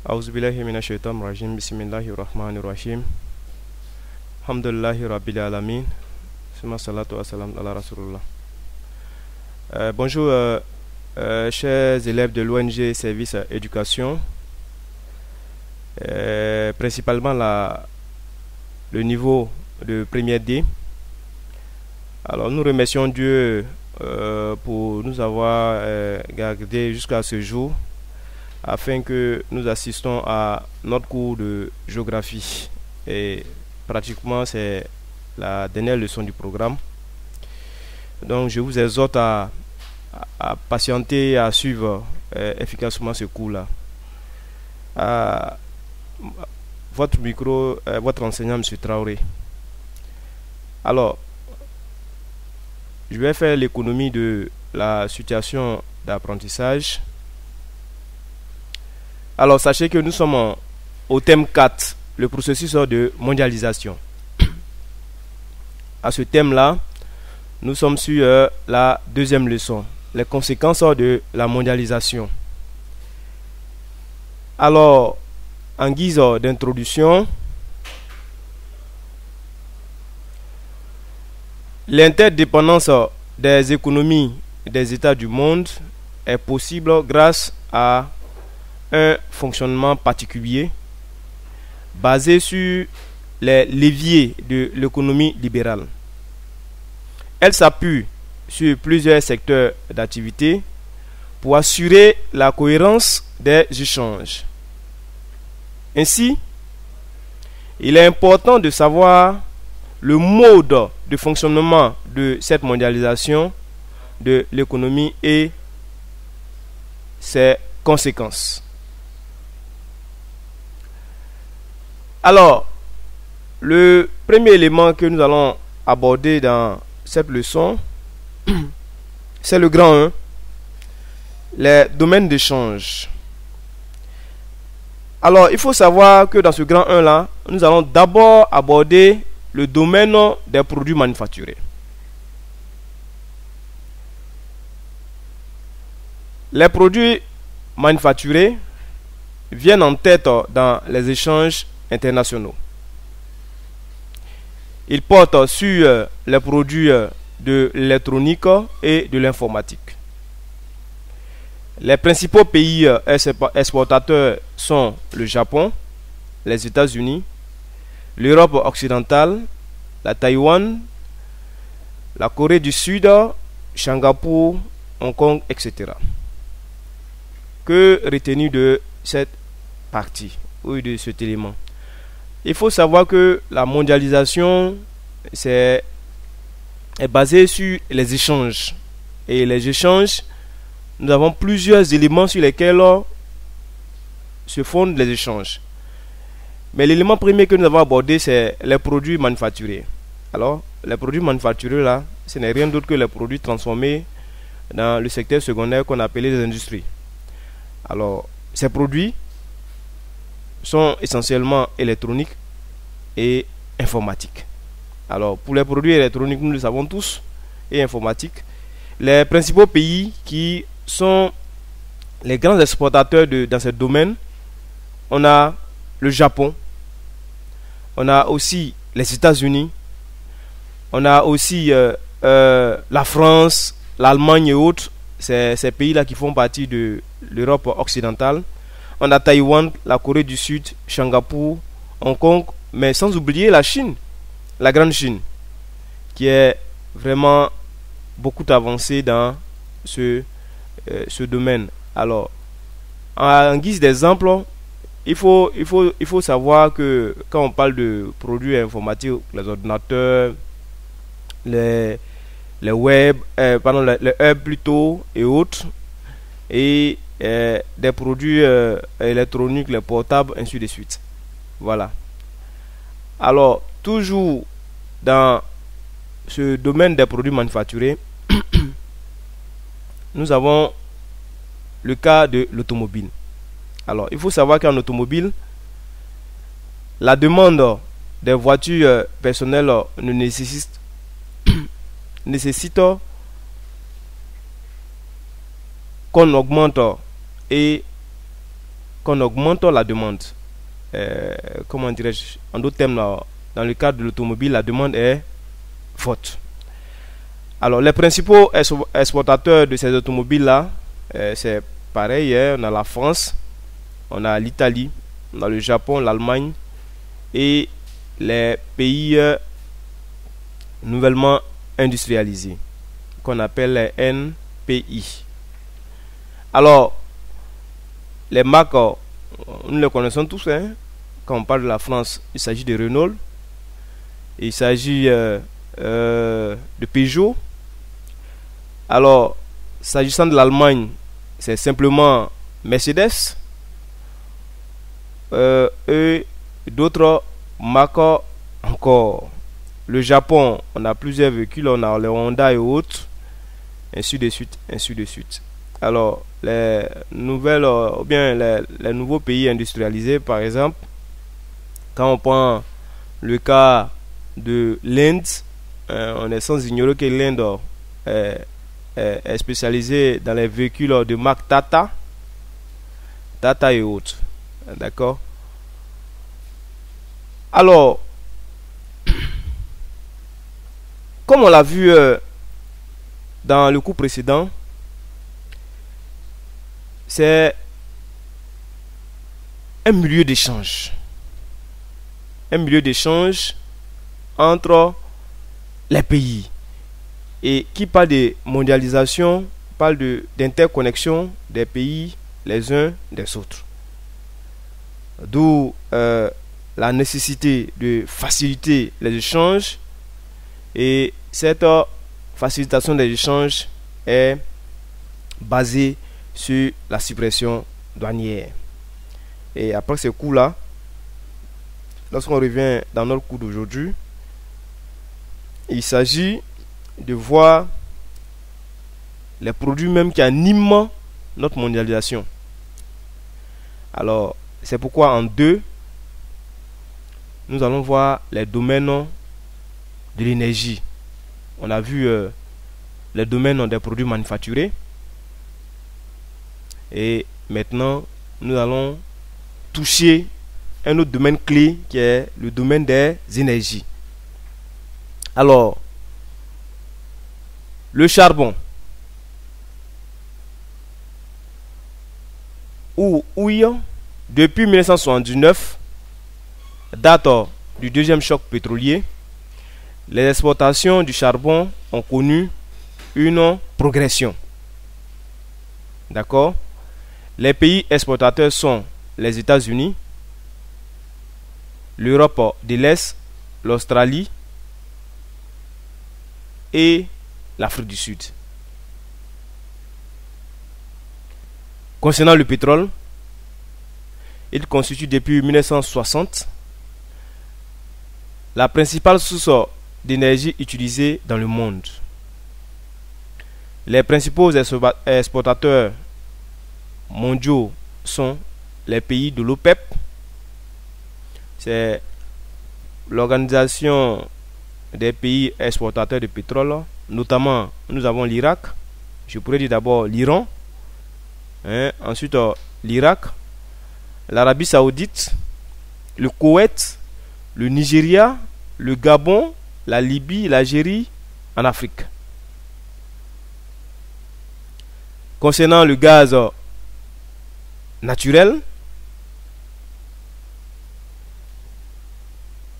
Auzubillahi minash-shaytanir rajim. Bismillahir-rahmanir-rahim. Alhamdulillahi rabbil alamin. Summa salatu wa salam ala rasulullah. Bonjour, chers élèves de l'ONG Service Éducation, principalement le niveau de première D. Alors nous remercions Dieu pour nous avoir gardés jusqu'à ce jour afin que nous assistons à notre cours de géographie, et pratiquement c'est la dernière leçon du programme. Donc je vous exhorte à patienter et à suivre efficacement ce cours-là. Votre micro, votre enseignant, M. Traoré. Alors, je vais faire l'économie de la situation d'apprentissage. Alors, sachez que nous sommes au thème 4, le processus de mondialisation. À ce thème-là, nous sommes sur la deuxième leçon, les conséquences de la mondialisation. Alors, en guise d'introduction, l'interdépendance des économies des États du monde est possible grâce à un fonctionnement particulier basé sur les leviers de l'économie libérale. Elle s'appuie sur plusieurs secteurs d'activité pour assurer la cohérence des échanges. Ainsi, il est important de savoir le mode de fonctionnement de cette mondialisation de l'économie et ses conséquences. Alors, le premier élément que nous allons aborder dans cette leçon, c'est le grand 1, les domaines d'échange. Alors, il faut savoir que dans ce grand 1 là, nous allons d'abord aborder le domaine des produits manufacturés. Les produits manufacturés viennent en tête dans les échanges internationaux. Ils portent sur les produits de l'électronique et de l'informatique. Les principaux pays exportateurs sont le Japon, les États-Unis, l'Europe occidentale, la Taïwan, la Corée du Sud, Singapour, Hong Kong, etc. Que retenir de cette partie ou de cet élément? Il faut savoir que la mondialisation est basée sur les échanges. Et les échanges, nous avons plusieurs éléments sur lesquels se fondent les échanges. Mais l'élément premier que nous avons abordé, c'est les produits manufacturés. Alors, les produits manufacturés là, ce n'est rien d'autre que les produits transformés dans le secteur secondaire qu'on appelait les industries. Alors, ces produits sont essentiellement électroniques et informatiques. Alors, pour les produits électroniques, nous le savons tous, et informatiques, les principaux pays qui sont les grands exportateurs dans ce domaine, on a le Japon, on a aussi les États-Unis, on a aussi la France, l'Allemagne et autres, ces pays-là qui font partie de l'Europe occidentale. On a Taïwan, la Corée du Sud, Singapour, Hong Kong, mais sans oublier la Chine, la grande Chine, qui est vraiment beaucoup avancée dans ce domaine. Alors, en guise d'exemple, il faut savoir que quand on parle de produits informatiques, les ordinateurs, les web, les hubs plutôt et autres, et des produits électroniques, les portables, ainsi de suite. Voilà. Alors, toujours dans ce domaine des produits manufacturés, nous avons le cas de l'automobile. Alors, il faut savoir qu'en automobile, la demande des voitures personnelles nécessite qu'on augmente et qu'on augmente la demande. Comment dirais-je, en d'autres termes, dans le cadre de l'automobile, la demande est forte. Alors, les principaux exportateurs de ces automobiles-là, c'est pareil, on a la France, on a l'Italie, on a le Japon, l'Allemagne et les pays nouvellement industrialisés, qu'on appelle les NPI. Alors, les marques, nous les connaissons tous, hein. Quand on parle de la France, il s'agit de Renault, il s'agit de Peugeot. Alors, s'agissant de l'Allemagne, c'est simplement Mercedes et d'autres marques encore. Le Japon, on a plusieurs véhicules, on a les Honda et autres, ainsi de suite, ainsi de suite. Alors, les nouvelles, ou bien les nouveaux pays industrialisés, par exemple, quand on prend le cas de l'Inde, on est sans ignorer que l'Inde est spécialisée dans les véhicules de marque Tata et autres. D'accord? Alors, comme on l'a vu dans le coup précédent, c'est un milieu d'échange. Un milieu d'échange entre les pays. Et qui parle de mondialisation, parle d'interconnexion des pays les uns des autres. D'où la nécessité de faciliter les échanges. Et cette facilitation des échanges est basée sur la suppression douanière. Et après ce coup-là, lorsqu'on revient dans notre cours d'aujourd'hui, il s'agit de voir les produits même qui animent notre mondialisation. Alors, c'est pourquoi en deux, nous allons voir les domaines de l'énergie. On a vu les domaines des produits manufacturés. Et maintenant, nous allons toucher un autre domaine clé qui est le domaine des énergies. Alors, le charbon. Oui, depuis 1979, date du deuxième choc pétrolier, les exportations du charbon ont connu une progression. D'accord? Les pays exportateurs sont les États-Unis, l'Europe de l'Est, l'Australie et l'Afrique du Sud. Concernant le pétrole, il constitue depuis 1960 la principale source d'énergie utilisée dans le monde. Les principaux exportateurs mondiaux sont les pays de l'OPEP, c'est l'organisation des pays exportateurs de pétrole, notamment nous avons l'Irak, je pourrais dire d'abord l'Iran, ensuite l'Irak, l'Arabie Saoudite, le Koweït, le Nigeria, le Gabon, la Libye, l'Algérie en Afrique. Concernant le gaz naturel,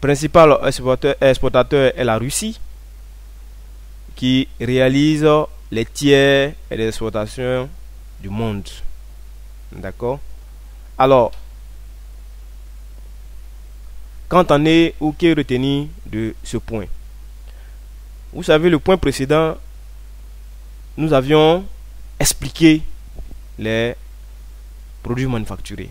principal exportateur est la Russie, qui réalise les tiers des exportations du monde. D'accord? Alors, quand on est ou qui est retenu de ce point? Vous savez, le point précédent, nous avions expliqué les produits manufacturés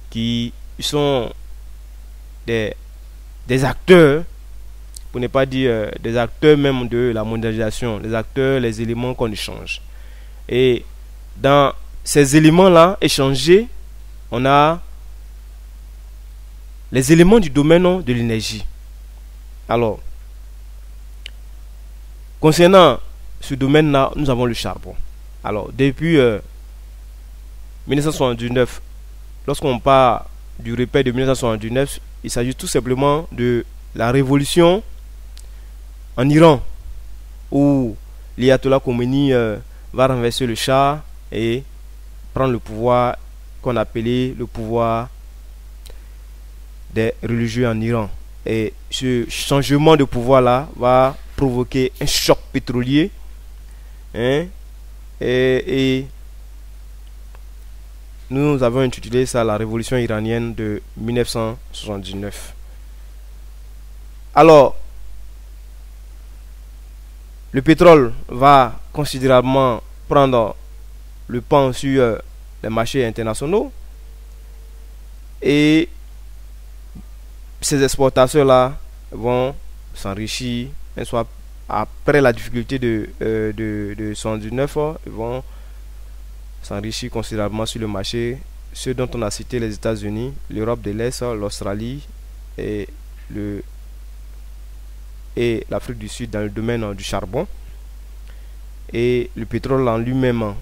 qui sont des acteurs, pour ne pas dire des acteurs même de la mondialisation, les acteurs, les éléments qu'on échange. Et dans ces éléments-là échangés, on a les éléments du domaine de l'énergie. Alors, concernant ce domaine-là, nous avons le charbon. Alors, depuis 1979 lorsqu'on parle du repère de 1979, il s'agit tout simplement de la révolution en Iran, où l'ayatollah Khomeini va renverser le Shah et prendre le pouvoir qu'on appelait le pouvoir des religieux en Iran. Et ce changement de pouvoir-là va provoquer un choc pétrolier, hein, et nous avons intitulé ça la révolution iranienne de 1979. Alors, le pétrole va considérablement prendre le pan sur les marchés internationaux et ces exportateurs-là vont s'enrichir, soit après la difficulté de 1979, ils vont s'enrichir considérablement sur le marché, ceux dont on a cité les États-Unis, l'Europe de l'Est, l'Australie et l'Afrique du Sud dans le domaine du charbon et le pétrole en lui-même.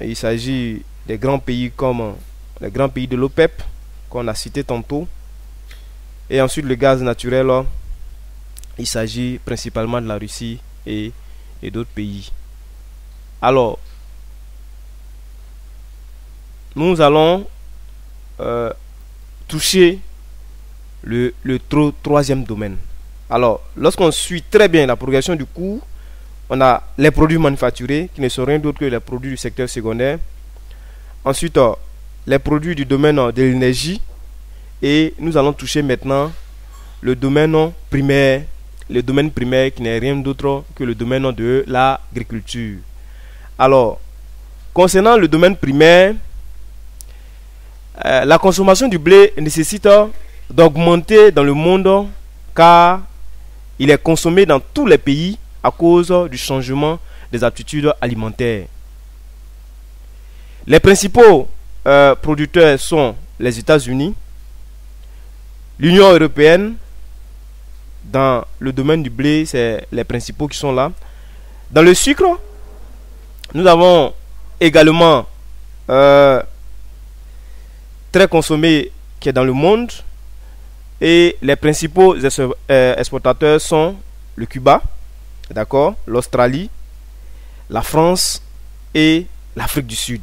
Il s'agit des grands pays comme les grands pays de l'OPEP qu'on a cité tantôt. Et ensuite le gaz naturel, il s'agit principalement de la Russie et d'autres pays. Alors, nous allons toucher le troisième domaine. Alors, lorsqu'on suit très bien la progression du coût, on a les produits manufacturés qui ne sont rien d'autre que les produits du secteur secondaire. Ensuite, les produits du domaine de l'énergie. Et nous allons toucher maintenant le domaine primaire qui n'est rien d'autre que le domaine de l'agriculture. Alors, concernant le domaine primaire, la consommation du blé nécessite d'augmenter dans le monde car il est consommé dans tous les pays à cause du changement des habitudes alimentaires. Les principaux producteurs sont les États-Unis, l'Union européenne. Dans le domaine du blé, c'est les principaux qui sont là. Dans le sucre, nous avons également très consommé qui est dans le monde. Et les principaux exportateurs sont le Cuba, d'accord, l'Australie, la France et l'Afrique du Sud.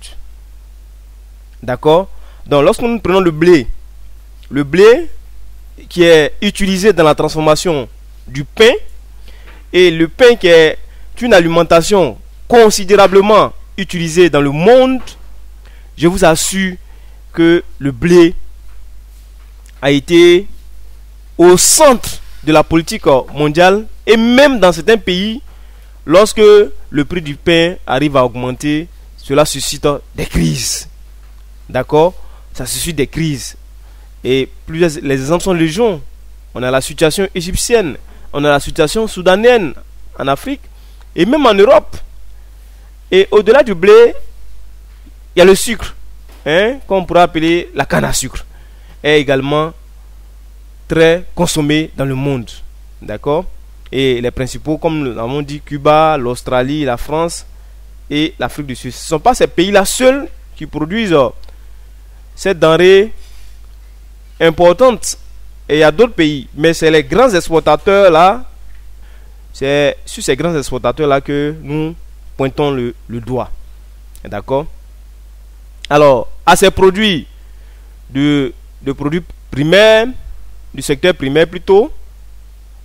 D'accord. Donc lorsque nous prenons le blé qui est utilisé dans la transformation du pain, et le pain qui est une alimentation considérablement utilisée dans le monde, je vous assure que le blé a été au centre de la politique mondiale, et même dans certains pays, lorsque le prix du pain arrive à augmenter, cela suscite des crises. D'accord? Ça suscite des crises. Et les exemples sont légion. On a la situation égyptienne, on a la situation soudanienne en Afrique et même en Europe. Et au-delà du blé, il y a le sucre, qu'on pourrait appeler la canne à sucre, est également très consommé dans le monde. D'accord? Et les principaux, comme nous l'avons dit, Cuba, l'Australie, la France et l'Afrique du Sud. Ce ne sont pas ces pays-là seuls qui produisent cette denrée importante, et il y a d'autres pays, mais c'est les grands exportateurs là, c'est sur ces grands exportateurs là que nous pointons le doigt. D'accord? Alors, à ces produits de produits primaires, du secteur primaire plutôt,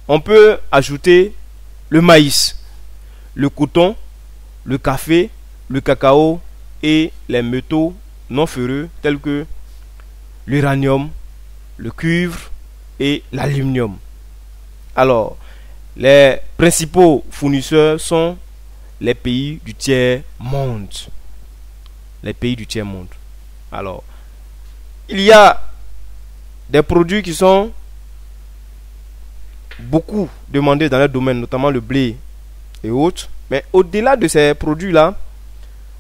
on peut ajouter le maïs, le coton, le café, le cacao et les métaux non ferreux tels que l'uranium, le cuivre et l'aluminium. Alors, les principaux fournisseurs sont les pays du tiers monde. Les pays du tiers monde. Alors, il y a des produits qui sont beaucoup demandés dans le domaine, notamment le blé et autres. Mais au-delà de ces produits-là,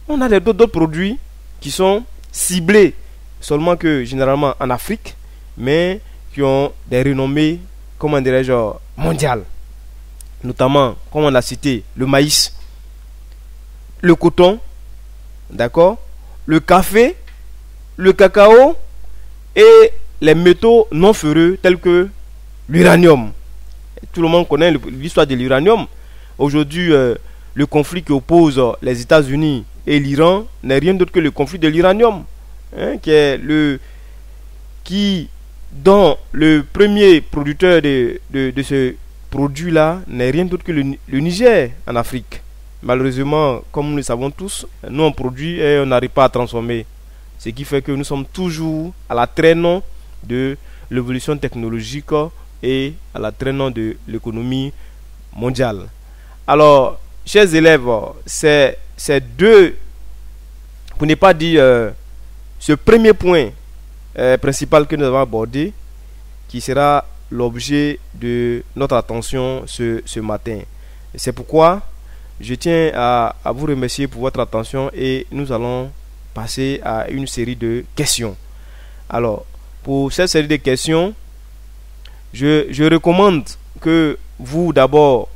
on a d'autres produits qui sont ciblés seulement que généralement en Afrique, mais qui ont des renommées, comment dirais-je, mondiales. Notamment, comme on a cité, le maïs, le coton, d'accord, le café, le cacao, et les métaux non ferreux tels que l'uranium. Tout le monde connaît l'histoire de l'uranium. Aujourd'hui, le conflit qui oppose les États-Unis et l'Iran n'est rien d'autre que le conflit de l'uranium, hein, dont le premier producteur de ce produit-là n'est rien d'autre que le Niger en Afrique. Malheureusement, comme nous le savons tous, nous on produit et on n'arrive pas à transformer. Ce qui fait que nous sommes toujours à la traîne de l'évolution technologique et à la traîne de l'économie mondiale. Alors, chers élèves, c'est deux, pour ne pas dire ce premier point principal que nous avons abordé, qui sera l'objet de notre attention ce matin. C'est pourquoi je tiens à vous remercier pour votre attention et nous allons passer à une série de questions. Alors, pour cette série de questions, je recommande que vous d'abord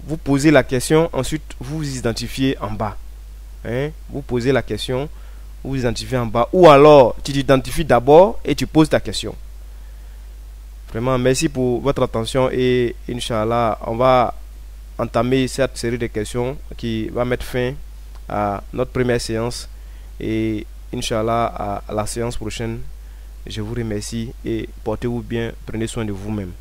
vous posez la question, ensuite vous vous identifiez en bas. Hein? Vous posez la question, vous vous identifiez en bas, ou alors tu t'identifies d'abord et tu poses ta question. Vraiment, merci pour votre attention et Inch'Allah, on va entamer cette série de questions qui va mettre fin à notre première séance et Inch'Allah à la séance prochaine. Je vous remercie et portez-vous bien, prenez soin de vous-même.